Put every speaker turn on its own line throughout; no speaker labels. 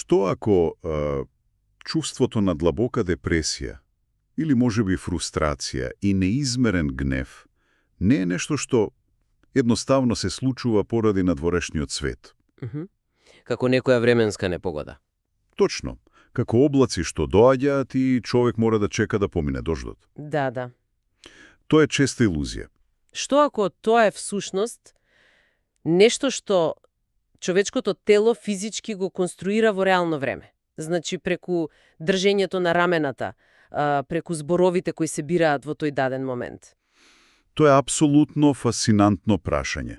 Што ако чувството на длабока депресија или можеби фрустрација и неизмерен гнев не е нешто што едноставно се случува поради надворешниот свет?
Како некоја временска непогода.
Точно. Како облаци што доаѓаат и човек мора да чека да помине дождот.
Да.
Тоа е честа илузија.
Што ако тоа е всушност нешто што човечкото тело физички го конструира во реално време? Значи преку држењето на рамената, преку зборовите кои се бираат во тој даден момент.
Тоа е апсолутно фасцинантно прашање.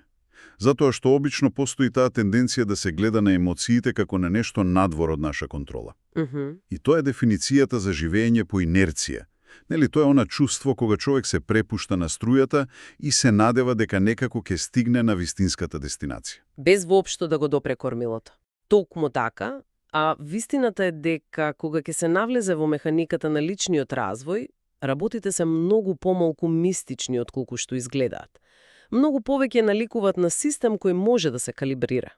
Затоа што обично постои таа тенденција да се гледа на емоциите како на нешто надвор од наша контрола. И тоа е дефиницијата за живење по инерција. Нели, тоа е она чувство кога човек се препушта на струјата и се надева дека некако ќе стигне на вистинската дестинација.
Без воопшто да го допре кормилото. Толкому така, а вистината е дека кога ќе се навлезе во механиката на личниот развој, работите се многу помалку мистични отколку што изгледаат. Многу повеќе наликуваат на систем кој може да се калибрира.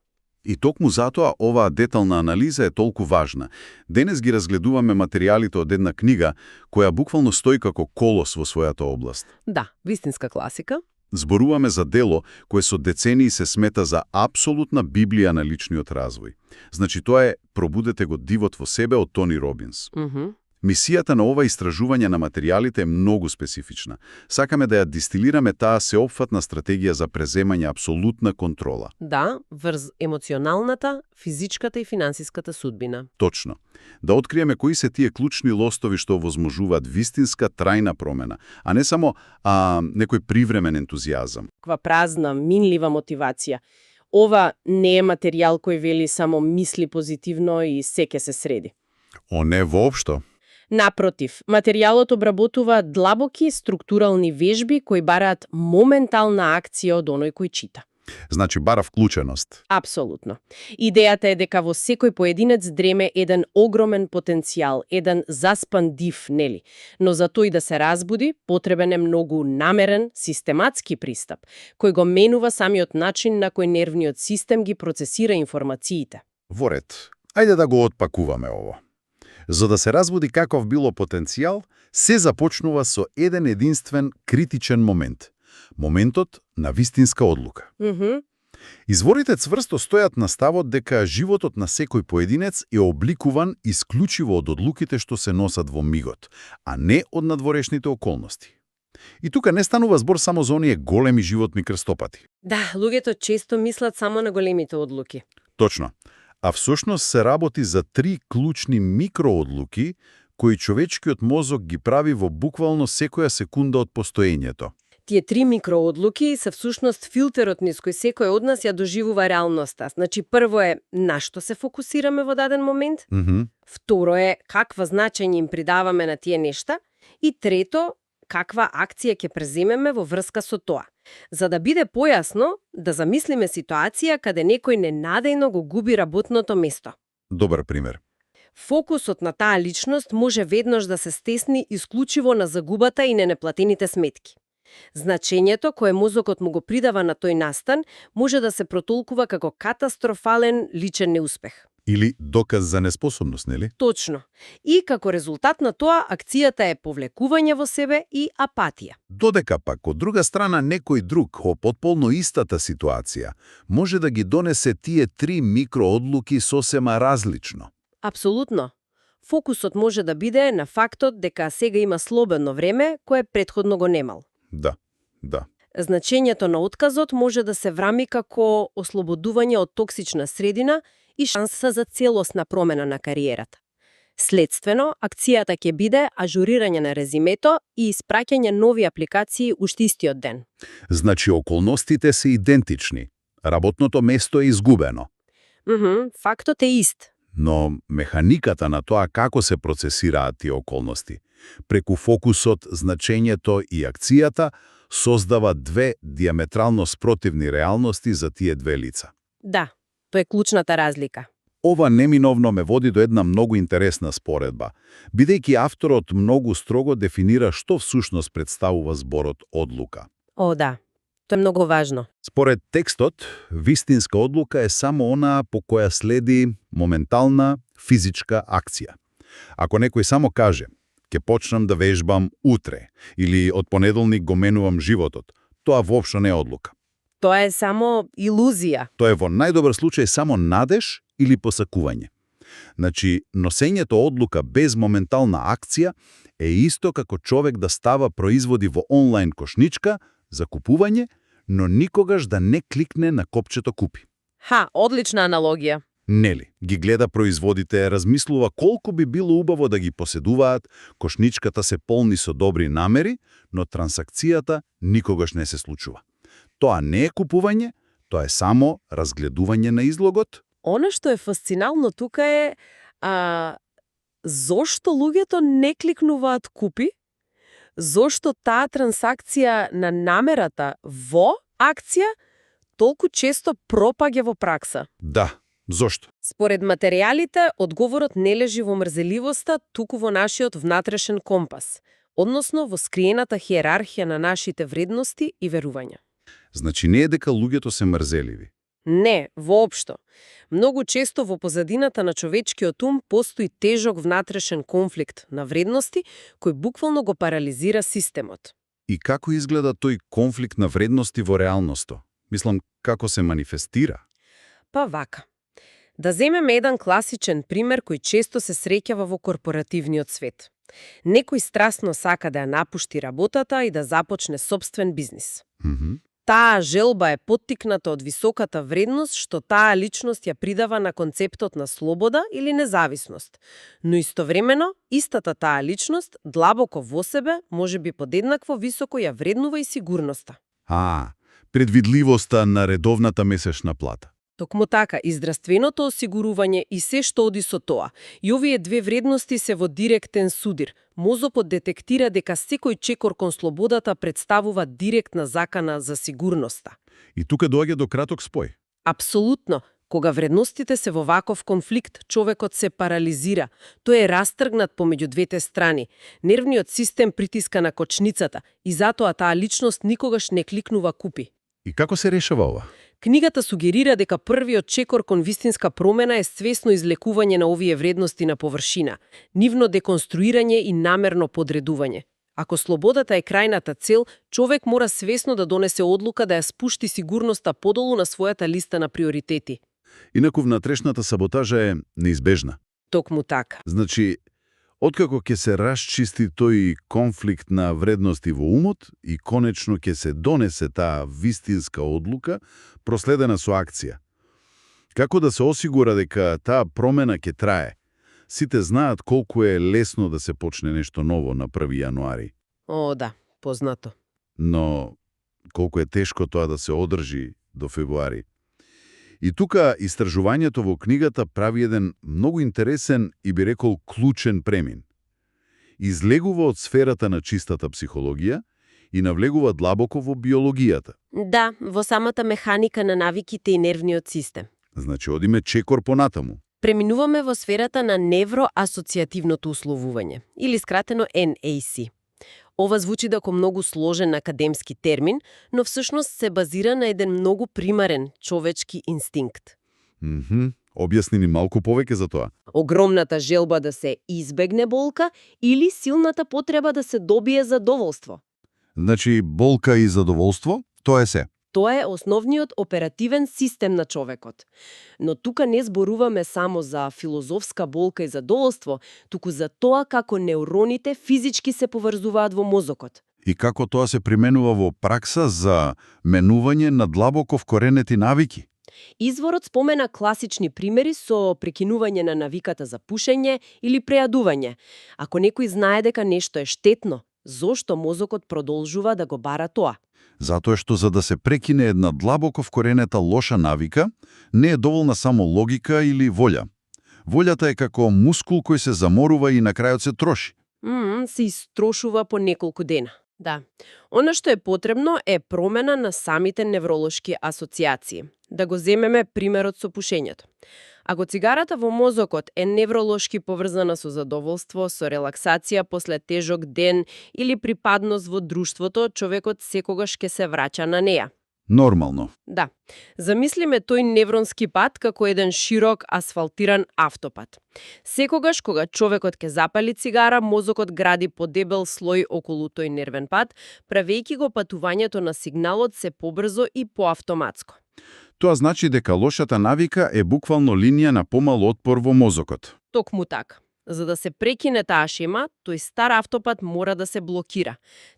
И токму затоа оваа детална анализа е толку важна. Денес ги разгледуваме материјалите од една книга која буквално стои како колос во својата област.
Да, вистинска класика.
Зборуваме за дело кое со децении се смета за апсолутна библија на личниот развој. Значи тоа е "Пробудете го дивот во себе" од Тони Робинс. Мисијата на ова истражување на материјалите е многу специфична. Сакаме да ја дистилираме таа сеопфатна стратегија за преземање апсолутна контрола.
Да, врз емоционалната, физичката и финансиската судбина.
Точно. Да откриеме кои се тие клучни лостови што овозможуваат вистинска трајна промена, а не само некој привремен ентузијазам.
Каква празна, минлива мотивација. Ова не е материјал кој вели само мисли позитивно и се ќе се среди.
Не воопшто.
Напротив, материјалот обработува длабоки структурални вежби кои бараат моментална акција од оној кој чита.
Значи бара вклученост.
Апсолутно. Идејата е дека во секој поединец дреме еден огромен потенцијал, еден заспан див, нели? Но за тој да се разбуди, потребен е многу намерен, систематски пристап, кој го менува самиот начин на кој нервниот систем ги процесира информациите.
Во ред. Ајде да го отпакуваме ово. За да се разбуди каков било потенцијал, се започнува со еден единствен критичен момент. Моментот на вистинска одлука. Изворите цврсто стојат на ставот дека животот на секој поединец е обликуван исклучиво од одлуките што се носат во мигот, а не од надворешните околности. И тука не станува збор само за оние големи животни крстопати.
Да, луѓето често мислат само на големите одлуки.
Точно. А всушност се работи за 3 клучни микроодлуки кои човечкиот мозок ги прави во буквално секоја секунда од постоењето.
Тие 3 микроодлуки се всушност филтерот низ кој секој од нас ја доживува реалноста. Значи, прво е на што се фокусираме во даден момент, второ е каква значење им придаваме на тие нешта и трето, каква акција ќе преземеме во врска со тоа. За да биде појасно, да замислиме ситуација каде некој ненадејно го губи работното место.
Добар пример.
Фокусот на таа личност може веднаш да се стесни исклучиво на загубата и на неплатените сметки. Значењето кое мозокот му го придава на тој настан може да се протолкува како катастрофален личен неуспех.
Или доказ за неспособност, нели?
Точно. И како резултат на тоа, акцијата е повлекување во себе и апатија.
Додека пак, од друга страна, некој друг, во потполно истата ситуација, може да ги донесе тие 3 микроодлуки сосема различно.
Апсолутно. Фокусот може да биде на фактот дека сега има слободно време, кое предходно го немал.
Да.
Значењето на отказот може да се врами како ослободување од токсична средина и шанса за целосна промена на кариерата. Следствено, акцијата ќе биде ажурирање на резимето и испраќање нови апликации уште истиот ден.
Значи, околностите се идентични. Работното место е изгубено.
Фактот е ист.
Но механиката на тоа како се процесираат тие околности, преку фокусот, значењето и акцијата, создава 2 диаметрално спротивни реалности за тие 2 лица.
Да, тоа е клучната разлика.
Ова неминовно ме води до една многу интересна споредба, бидејќи авторот многу строго дефинира што всушност представува зборот одлука.
О, да. Тоа е многу важно.
Според текстот, вистинска одлука е само онаа по која следи моментална физичка акција. Ако некој само каже, ќе почнам да вежбам утре, или од понеделник го менувам животот, тоа воопшто не е одлука.
Тоа е само илузија.
Тоа е во најдобар случај само надеж или посакување. Значи, носењето одлука без моментална акција е исто како човек да става производи во онлайн кошничка за купување, но никогаш да не кликне на копчето купи.
Одлична аналогија.
Нели, ги гледа производите, размислува колку би било убаво да ги поседуваат, кошничката се полни со добри намери, но трансакцијата никогаш не се случува. Тоа не е купување, тоа е само разгледување на излогот.
Она што е фасцинално тука е зошто луѓето не кликнуваат купи? Зошто таа трансакција на намерата во акција толку често пропаѓа во пракса?
Да, зошто?
Според материјалите, одговорот не лежи во мрзеливоста, туку во нашиот внатрешен компас, односно во скриената хиерархија на нашите вредности и верувања.
Значи не е дека луѓето се мрзеливи.
Не, воопшто. Многу често во позадината на човечкиот ум постои тежок внатрешен конфликт на вредности кој буквално го парализира системот.
И како изгледа тој конфликт на вредности во реалноста? Мислам, како се манифестира?
Па вака. Да земеме еден класичен пример кој често се среќава во корпоративниот свет. Некој страстно сака да ја напушти работата и да започне сопствен бизнис. Таа желба е поттикната од високата вредност што таа личност ја придава на концептот на слобода или независност. Но истовремено, истата таа личност, длабоко во себе, може би подеднакво високо ја вреднува и сигурноста.
Предвидливоста на редовната месечна плата.
Токму така, и здравственото осигурување и се што оди со тоа. И овие две вредности се во директен судир. Мозокот детектира дека секој чекор кон слободата представува директна закана за сигурноста.
И тука доаѓа до краток спој.
Апсолутно. Кога вредностите се во ваков конфликт, човекот се парализира. Тој е растргнат помеѓу двете страни. Нервниот систем притиска на кочницата и затоа таа личност никогаш не кликнува купи.
И како се решава ова?
Книгата сугерира дека првиот чекор кон вистинска промена е свесно излекување на овие вредности на површина, нивно деконструирање и намерно подредување. Ако слободата е крајната цел, човек мора свесно да донесе одлука да ја спушти сигурноста подолу на својата листа на приоритети.
Инаку внатрешната саботажа е неизбежна.
Токму така.
Значи, откако ќе се расчисти тој конфликт на вредности во умот и конечно ќе се донесе таа вистинска одлука, проследена со акција. Како да се осигура дека таа промена ќе трае? Сите знаат колку е лесно да се почне нешто ново на 1 јануари.
Да, познато.
Но колку е тешко тоа да се одржи до февруари. И тука истражувањето во книгата прави еден многу интересен и би рекол клучен премин. Излегува од сферата на чистата психологија и навлегува длабоко во биологијата.
Да, во самата механика на навиките и нервниот систем.
Значи, одиме чекор понатаму.
Преминуваме во сферата на невроасоцијативното условување, или скратено NAC. Ова звучи како многу сложен академски термин, но всушност се базира на еден многу примарен човечки инстинкт.
Објасни ни малку повеќе за тоа.
Огромната желба да се избегне болка или силната потреба да се добие задоволство.
Значи, болка и задоволство, тоа е се.
Тоа е основниот оперативен систем на човекот. Но тука не зборуваме само за филозофска болка и задоволство, туку за тоа како неуроните физички се поврзуваат во мозокот.
И како тоа се применува во пракса за менување на длабоко вкоренети навики.
Изворот спомена класични примери со прекинување на навиката за пушење или прејадување. Ако некој знае дека нешто е штетно, зошто мозокот продолжува да го бара тоа?
Затоа што за да се прекине една длабоко вкоренета лоша навика, не е доволна само логика или волја. Волјата е како мускул кој се заморува и на крајот се троши.
Се истрошува по неколку дена. Да. Она што е потребно е промена на самите невролошки асоцијации. Да го земеме примерот со пушењето. Ако цигарата во мозокот е невролошки поврзана со задоволство, со релаксација после тежок ден или припадност во друштвото, човекот секогаш ќе се враќа на неа.
Нормално.
Да. Замислиме тој невронски пат како еден широк асфалтиран автопат. Секогаш кога човекот ќе запали цигара, мозокот гради подебел слој околу тој нервен пат, правејќи го патувањето на сигналот се побрзо и поавтоматско.
Тоа значи дека лошата навика е буквално линија на помал отпор во мозокот.
Токму така. За да се прекине таа шема, тој стар автопат мора да се блокира.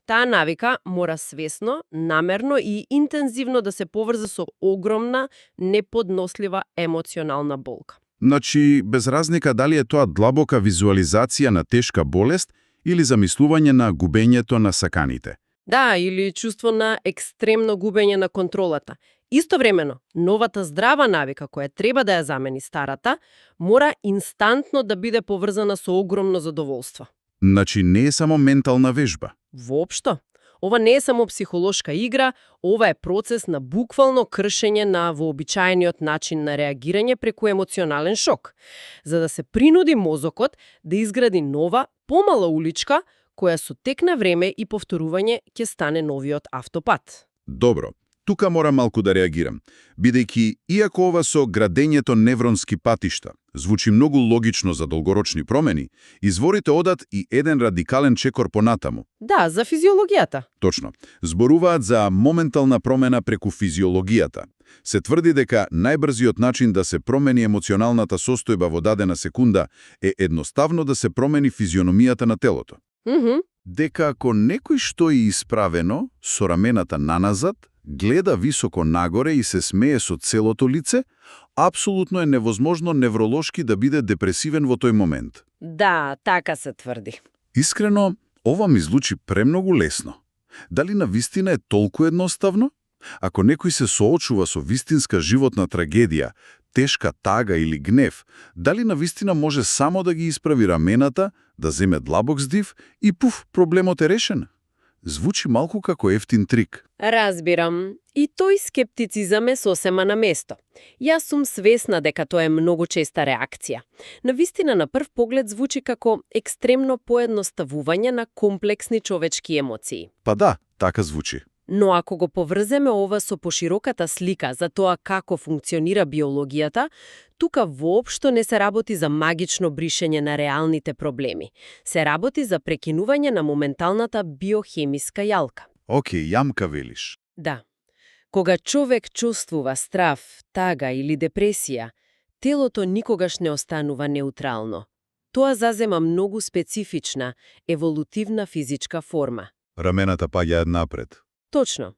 Таа навика мора свесно, намерно и интензивно да се поврза со огромна, неподнослива емоционална болка.
Значи, без разлика дали е тоа длабока визуализација на тешка болест или замислување на губењето на саканите.
Да, или чувство на екстремно губење на контролата. Истовремено, новата здрава навика, која треба да ја замени старата, мора инстантно да биде поврзана со огромно задоволство.
Значи, не е само ментална вежба.
Воопшто. Ова не е само психолошка игра, ова е процес на буквално кршење на вообичаениот начин на реагирање преку емоционален шок, за да се принуди мозокот да изгради нова, помала уличка, која со тек на време и повторување ќе стане новиот автопат.
Добро. Тука мора малку да реагирам, бидејќи, иако ова со градењето невронски патишта звучи многу логично за долгорочни промени, изворите одат и еден радикален чекор понатаму.
Да, за физиологијата.
Точно. Зборуваат за моментална промена преку физиологијата. Се тврди дека најбрзиот начин да се промени емоционалната состојба во дадена секунда е едноставно да се промени физиономијата на телото. Дека ако некој што е исправено, со рамената наназад, гледа високо нагоре и се смее со целото лице, апсолутно е невозможно невролошки да биде депресивен во тој момент.
Да, така се тврди.
Искрено, ова ми звучи премногу лесно. Дали навистина е толку едноставно? Ако некој се соочува со вистинска животна трагедија, тешка тага или гнев, дали навистина може само да ги исправи рамената, да земе длабок здив и пуф, проблемот е решен? Звучи малку како ефтин трик.
Разбирам. И тој скептицизам е сосема на место. Јас сум свесна дека тоа е многу честа реакција. Навистина на прв поглед звучи како екстремно поедноставување на комплексни човечки емоции.
Па да, така звучи.
Но ако го поврземе ова со пошироката слика за тоа како функционира биологијата, тука воопшто не се работи за магично бришење на реалните проблеми. Се работи за прекинување на моменталната биохемиска јалка.
Океј, јамка велиш.
Да. Кога човек чувствува страв, тага или депресија, телото никогаш не останува неутрално. Тоа зазема многу специфична, еволутивна физичка форма.
Рамената паѓаат напред.
Точно.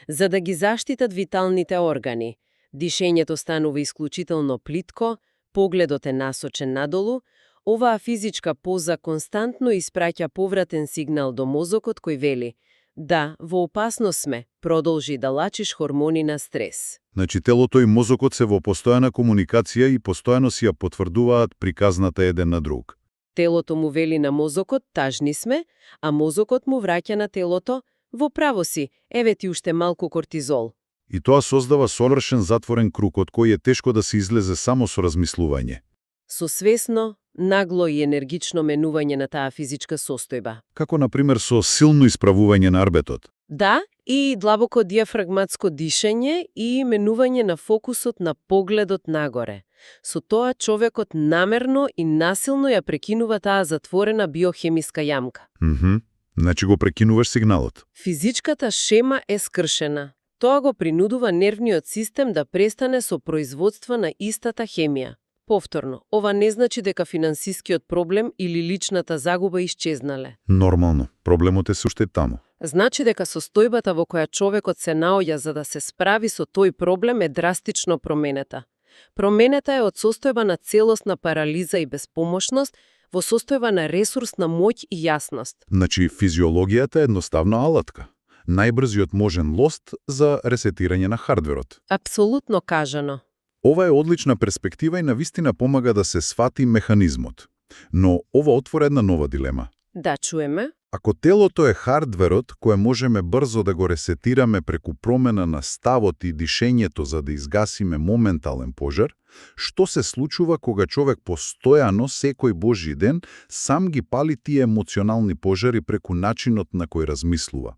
За да ги заштитат виталните органи, дишењето станува исклучително плитко, погледот е насочен надолу, оваа физичка поза константно испраќа повратен сигнал до мозокот кој вели: да, во опасност сме, продолжи да лачиш хормони на стрес.
Значи телото и мозокот се во постојана комуникација и постојано си ја потврдуваат приказната еден на друг.
Телото му вели на мозокот: тажни сме, а мозокот му враќа на телото: во право си, еве ти уште малку кортизол.
И тоа создава совршен затворен круг од кој е тешко да се излезе само со размислување.
Со свесно, нагло и енергично менување на таа физичка состојба.
Како, например, со силно исправување на арбетот.
Да, и длабоко диафрагматско дишење и менување на фокусот на погледот нагоре. Со тоа човекот намерно и насилно ја прекинува таа затворена биохемиска јамка.
Значи го прекинуваш сигналот.
Физичката шема е скршена. Тоа го принудува нервниот систем да престане со производство на истата хемија. Повторно, ова не значи дека финансискиот проблем или личната загуба исчезнале.
Нормално, проблемот е се уште таму.
Значи дека состојбата во која човекот се наоѓа за да се справи со тој проблем е драстично променета. Променета е од состојба на целосна парализа и безпомошност во состојба на ресурсна моќ и јасност.
Значи, физиологијата е едноставна алатка. Најбрзиот можен лост за ресетирање на хардверот.
Апсолутно кажано.
Ова е одлична перспектива и навистина помага да се свати механизмот. Но ова отвора една нова дилема.
Да, чуеме.
Ако телото е хардверот, кое можеме брзо да го ресетираме преку промена на ставот и дишењето за да изгасиме моментален пожар, што се случува кога човек постојано, секој божи ден, сам ги пали тие емоционални пожари преку начинот на кој размислува?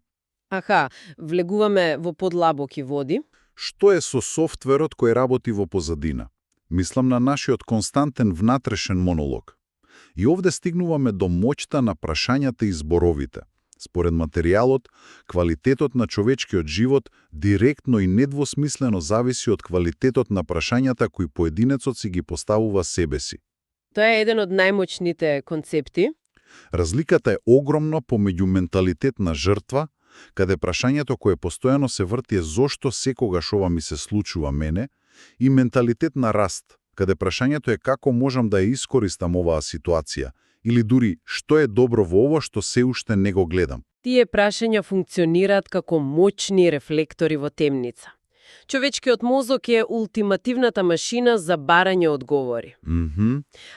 Аха, влегуваме во подлабоки води.
Што е со софтверот кој работи во позадина? Мислам на нашиот константен внатрешен монолог. И овде стигнуваме до моќта на прашањата и зборовите. Според материјалот, квалитетот на човечкиот живот директно и недвосмислено зависи од квалитетот на прашањата кои поединецот си ги поставува себе си.
Тоа е еден од најмоćните концепти.
Разликата е огромна помеѓу менталитет на жртва, каде прашањето кое постојано се врти е зошто секогаш ова ми се случува мене, и менталитет на раст, каде прашањето е како можам да ја искористам оваа ситуација, или дури што е добро во ова што се уште не го гледам.
Тие прашања функционираат како моćни рефлектори во темница. Човечкиот мозок е ултимативната машина за барање одговори.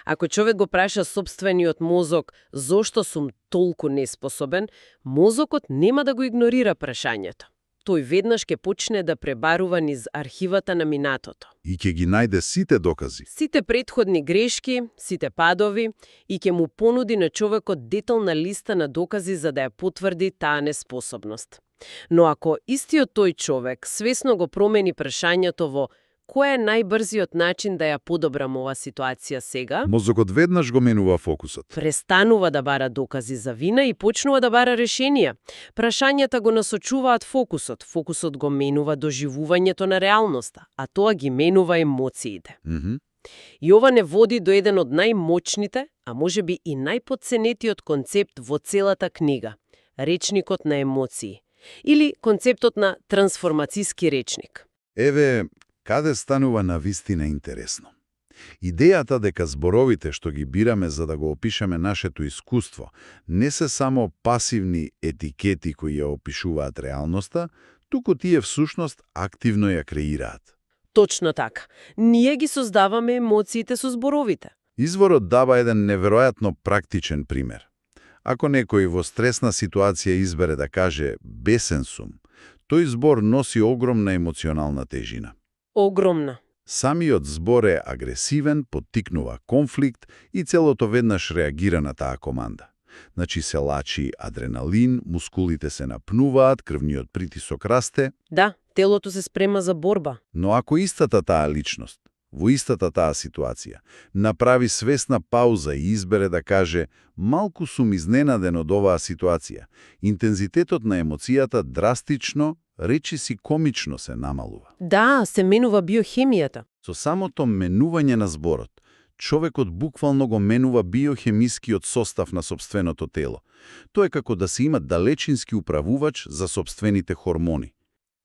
Ако човек го праша сопствениот мозок зошто сум толку неспособен, мозокот нема да го игнорира прашањето. Тој веднаш ќе почне да пребарува низ архивата на минатото.
И ќе ги најде сите докази.
Сите претходни грешки, сите падови и ќе му понуди на човекот детална листа на докази за да ја потврди таа неспособност. Но ако истиот тој човек свесно го промени прашањето во кој е најбрзиот начин да ја подобрам ова ситуација сега,
Мозокот веднаш го менува фокусот.
престанува да бара докази за вина и почнува да бара решенија. Прашањата го насочуваат фокусот. Фокусот го менува доживувањето на реалноста, а тоа ги менува емоциите. И ова не води до еден од најмоćните, а можеби и најподценетиот концепт во целата книга – речникот на емоции. Или концептот на трансформацијски речник.
Еве, каде станува навистина интересно. Идејата дека зборовите што ги бираме за да го опишеме нашето искуство не се само пасивни етикети кои ја опишуваат реалноста, туку тие всушност активно ја креираат.
Точно така. Ние ги создаваме емоциите со зборовите.
Изворот дава еден неверојатно практичен пример. Ако некој во стресна ситуација избере да каже «бесен сум», тој збор носи огромна емоционална тежина.
Огромна.
Самиот збор е агресивен, поттикнува конфликт и целото веднаш реагира на таа команда. Значи се лачи адреналин, мускулите се напнуваат, крвниот притисок расте.
Да, телото се спрема за борба.
Но ако истата таа личност, во истата таа ситуација, направи свесна пауза и избере да каже «малку сум изненаден од оваа ситуација», интензитетот на емоцијата драстично, речиси комично се намалува.
Да, се менува биохемијата.
Со самото менување на зборот, човекот буквално го менува биохемискиот состав на сопственото тело. Тоа е како да се има далечински управувач за сопствените хормони.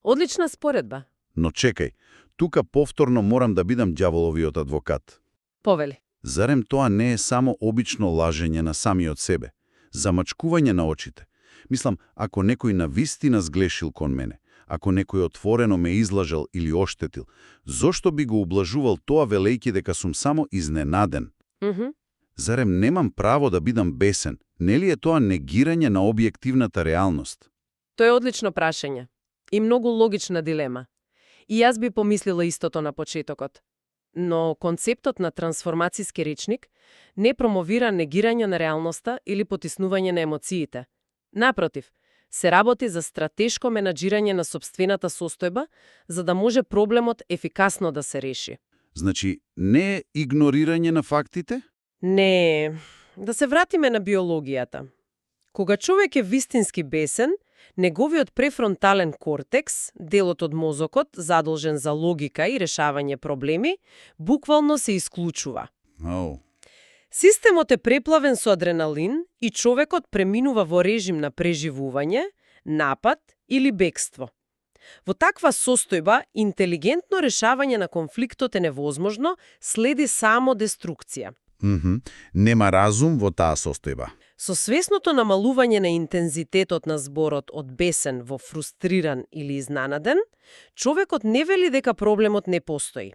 Одлична споредба.
Но чекај, тука повторно морам да бидам ѓаволовиот адвокат.
Повели.
Зарем тоа не е само обично лажење на самиот себе, замачкување на очите? Мислам, ако некој навистина сглешил кон мене, ако некој отворено ме излажал или оштетил, зошто би го ублажувал тоа велејќи дека сум само изненаден? Зарем немам право да бидам бесен? Нели е тоа негирање на објективната реалност?
Тоа е одлично прашање. И многу логична дилема. И јас би помислила истото на почетокот. Но концептот на трансформацијски речник не промовира негирање на реалноста или потиснување на емоциите. Напротив, се работи за стратешко менаџирање на сопствената состојба, за да може проблемот ефикасно да се реши.
Значи, не е игнорирање на фактите?
Не, да се вратиме на биологијата. Кога човек е вистински бесен, неговиот префронтален кортекс, делот од мозокот задолжен за логика и решавање проблеми, буквално се исклучува. Системот е преплавен со адреналин и човекот преминува во режим на преживување, напад или бегство. Во таква состојба, интелигентно решавање на конфликтот е невозможно, следи само деструкција.
Нема разум во таа состојба.
Со свесното намалување на интензитетот на зборот од бесен во фрустриран или изненаден, човекот не вели дека проблемот не постои.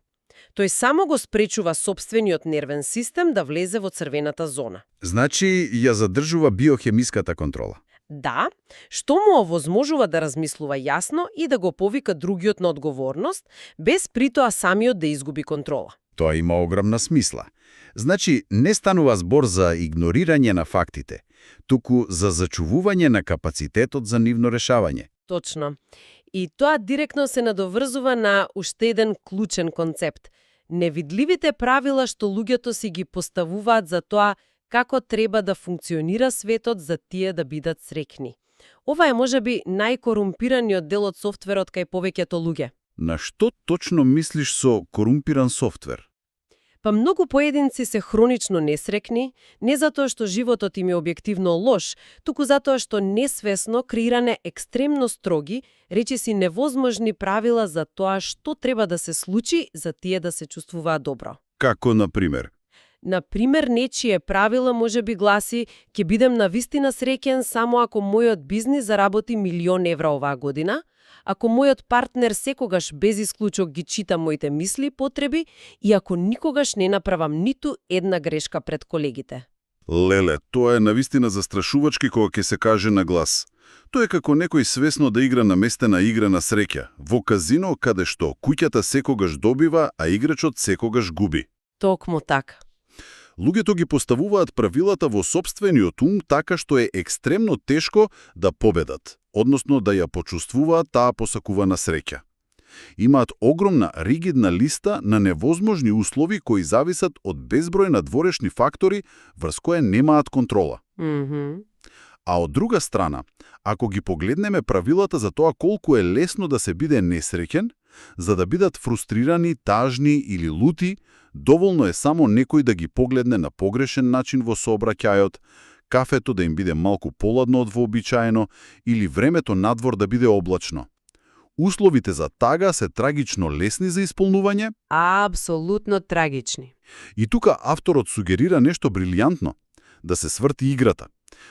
Тој само го спречува сопствениот нервен систем да влезе во црвената зона.
Значи, ја задржува биохемиската контрола.
Да, што му овозможува да размислува јасно и да го повика другиот на одговорност, без притоа самиот да изгуби контрола.
Тоа има огромна смисла. Значи, не станува збор за игнорирање на фактите, туку за зачувување на капацитетот за нивно решавање.
Точно. И тоа директно се надоврзува на уште еден клучен концепт. Невидливите правила што луѓето си ги поставуваат за тоа како треба да функционира светот за тие да бидат среќни. Ова е можеби најкорумпираниот дел од софтверот кај повеќето луѓе.
На што точно мислиш со корумпиран софтвер?
Па многу поединци се хронично несреќни, не затоа што животот им е објективно лош, туку затоа што несвесно креиране екстремно строги, речиси невозможни правила за тоа што треба да се случи за тие да се чувствуваат добро.
Како, например?
Например, нечие правила можеби гласи: ќе бидем навистина среќен само ако мојот бизнис заработи 1.000.000 евра оваа година, ако мојот партнер секогаш без исклучок ги чита моите мисли и потреби и ако никогаш не направам ниту една грешка пред колегите.
Леле, тоа е навистина застрашувачки кога ќе се каже на глас. Тоа е како некој свесно да игра наместена игра на среќа, во казино каде што куќата секогаш добива, а играчот секогаш губи.
Токму така.
Луѓето ги поставуваат правилата во сопствениот ум така што е екстремно тешко да победат, односно да ја почувствуваат таа посакувана среќа. Имаат огромна ригидна листа на невозможни услови кои зависат од безброј надворешни фактори врз кои немаат контрола. А од друга страна, ако ги погледнеме правилата за тоа колку е лесно да се биде несреќен, за да бидат фрустрирани, тажни или лути, доволно е само некој да ги погледне на погрешен начин во сообраќајот, кафето да им биде малку поладно од вообичаено или времето надвор да биде облачно. Условите за тага се трагично лесни за исполнување.
Апсолутно трагични.
И тука авторот сугерира нешто брилијантно. Да се сврти играта.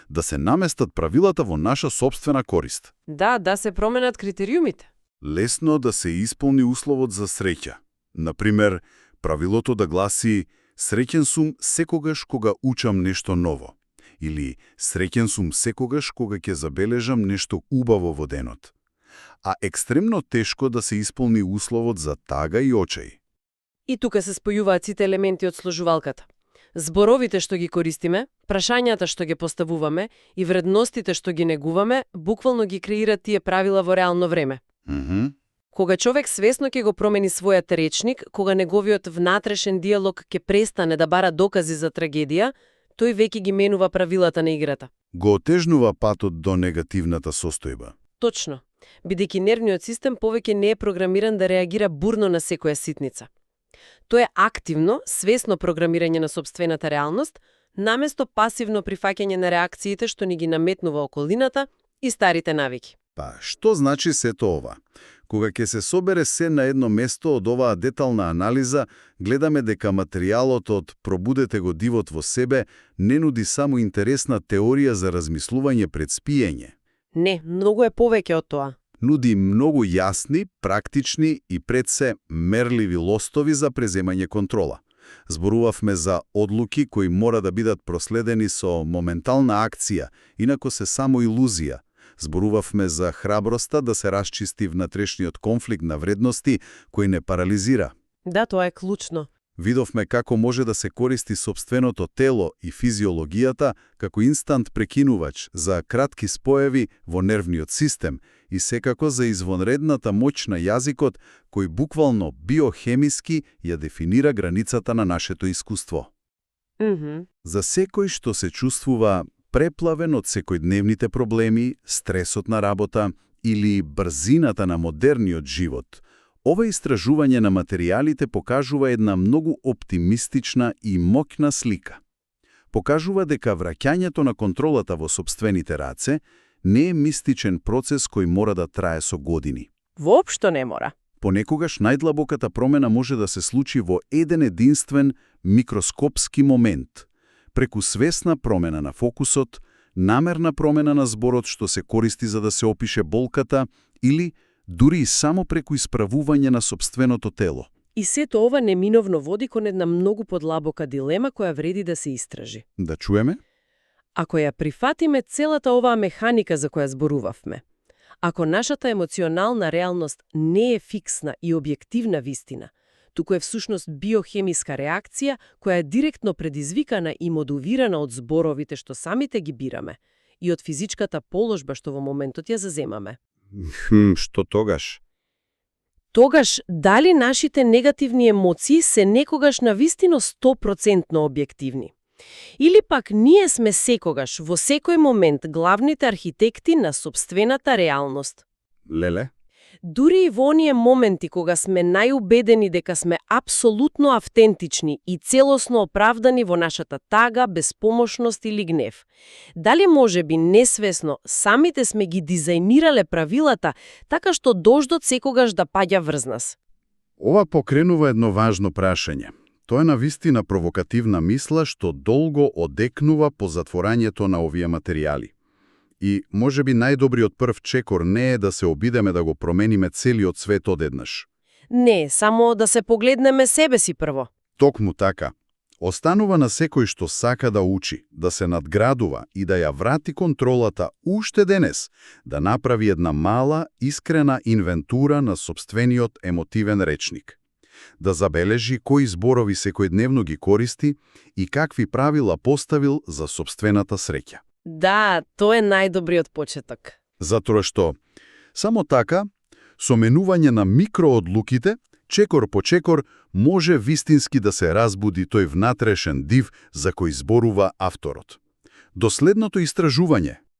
Да се наместат правилата во наша собствена корист.
Да се променат критериумите.
Лесно да се исполни условот за среќа. Например, правилото да гласи «Среќен сум секогаш кога учам нешто ново» или «Среќен сум секогаш кога ќе забележам нешто убаво во денот». А екстремно тешко да се исполни условот за тага и очај.
И тука се спојуваат сите елементи од сложувалката. Зборовите што ги користиме, прашањата што ги поставуваме и вредностите што ги негуваме, буквално ги креираат тие правила во реално време. Кога човек свесно ќе го промени својот речник, кога неговиот внатрешен диалог ќе престане да бара докази за трагедија, тој веќе ги менува правилата на играта.
Го отежнува патот до негативната состојба.
Точно, бидејќи нервниот систем повеќе не е програмиран да реагира бурно на секоја ситница. Тоа е активно, свесно програмирање на сопствената реалност, наместо пасивно прифаќање на реакциите што ни ги наметнува околината и старите навики.
Па, што значи сето ова? Кога ќе се собере се на едно место од оваа детална анализа, гледаме дека материјалот од «Пробудете го дивот во себе» не нуди само интересна теорија за размислување пред спиење.
Не, многу е повеќе од тоа.
Нуди многу јасни, практични и пред се мерливи лостови за преземање контрола. Зборувавме за одлуки кои мора да бидат проследени со моментална акција, инако се само илузија. Зборувавме за храброста да се расчисти внатрешниот конфликт на вредности кој не парализира.
Да, тоа е клучно.
Видовме како може да се користи сопственото тело и физиологијата како инстант прекинувач за кратки споеви во нервниот систем и секако за извонредната моќ на јазикот кој буквално биохемиски ја дефинира границата на нашето искуство. За секој што се чувствува преплавен од секојдневните проблеми, стресот на работа или брзината на модерниот живот, ова истражување на материјалите покажува една многу оптимистична и моќна слика. Покажува дека враќањето на контролата во сопствените раце не е мистичен процес кој мора да трае со години.
Воопшто не мора.
Понекогаш најдлабоката промена може да се случи во еден единствен микроскопски момент, преку свесна промена на фокусот, намерна промена на зборот што се користи за да се опише болката или дури и само преку исправување на сопственото тело.
И сето ова неминовно води кон една многу подлабока дилема која вреди да се истражи.
Да чуеме?
Ако ја прифатиме целата оваа механика за која зборувавме, ако нашата емоционална реалност не е фиксна и објективна вистина, туку е всушност биохемиска реакција која е директно предизвикана и модулирана од зборовите што самите ги бираме и од физичката положба што во моментот ја заземаме.
Што тогаш?
Тогаш, дали нашите негативни емоции се некогаш навистино 100% објективни? Или пак ние сме секогаш, во секој момент, главните архитекти на сопствената реалност?
Леле?
Дури и во оние моменти кога сме најубедени дека сме апсолутно автентични и целосно оправдани во нашата тага, беспомошност или гнев. Дали можеби несвесно самите сме ги дизајнирале правилата така што дождот секогаш да паѓа врз нас?
Ова покренува едно важно прашање. Тоа е навистина провокативна мисла што долго одекнува по затворањето на овие материјали. И можеби најдобриот прв чекор не е да се обидеме да го промениме целиот свет одеднаш.
Не, само да се погледнеме себе си прво.
Токму така. Останува на секој што сака да учи, да се надградува и да ја врати контролата уште денес, да направи една мала, искрена инвентура на сопствениот емотивен речник. Да забележи кои зборови секојдневно ги користи и какви правила поставил за сопствената среќа.
Да, тоа е најдобриот почеток.
Затоа што, само така, со менување на микроодлуките, чекор по чекор, може вистински да се разбуди тој внатрешен див за кој зборува авторот. До следното истражување,